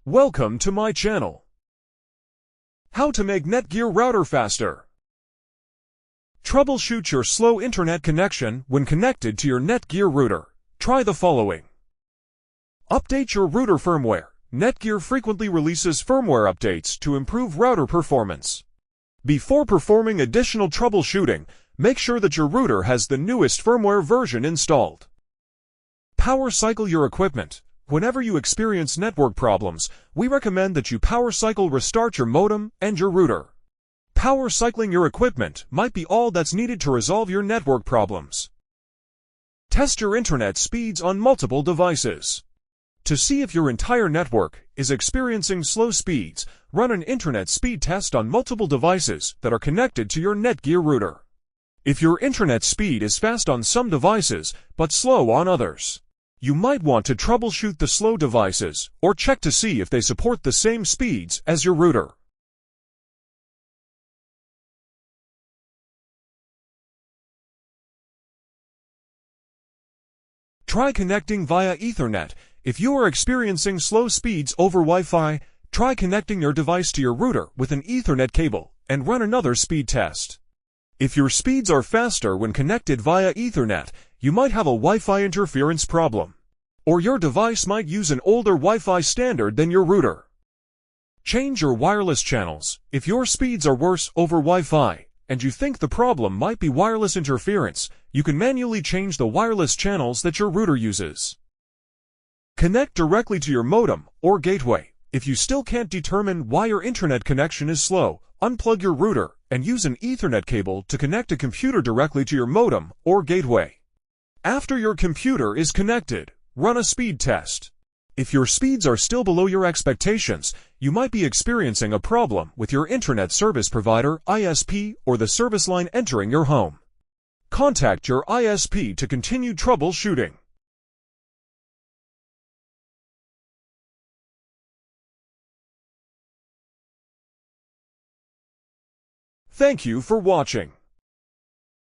Welcome to my channel. How to make Netgear router faster. Troubleshoot your slow internet connection when connected to your Netgear router. Try the following. Update your router firmware. Netgear frequently releases firmware updates to improve router performance. Before performing additional troubleshooting, make sure that your router has the newest firmware version installed. Power cycle your equipment. Whenever you experience network problems, we recommend that you power cycle restart your modem and your router. Power cycling your equipment might be all that's needed to resolve your network problems. Test your internet speeds on multiple devices. To see if your entire network is experiencing slow speeds, run an internet speed test on multiple devices that are connected to your Netgear router. If your internet speed is fast on some devices but slow on others, you might want to troubleshoot the slow devices or check to see if they support the same speeds as your router. Try connecting via Ethernet. If you are experiencing slow speeds over Wi-Fi, try connecting your device to your router with an Ethernet cable and run another speed test. If your speeds are faster when connected via Ethernet, you might have a Wi-Fi interference problem, or your device might use an older Wi-Fi standard than your router. Change your wireless channels. If your speeds are worse over Wi-Fi and you think the problem might be wireless interference, you can manually change the wireless channels that your router uses. Connect directly to your modem or gateway. If you still can't determine why your internet connection is slow, unplug your router and use an Ethernet cable to connect a computer directly to your modem or gateway. After your computer is connected, run a speed test. If your speeds are still below your expectations, you might be experiencing a problem with your internet service provider (ISP) or the service line entering your home. Contact your ISP to continue troubleshooting. Thank you for watching.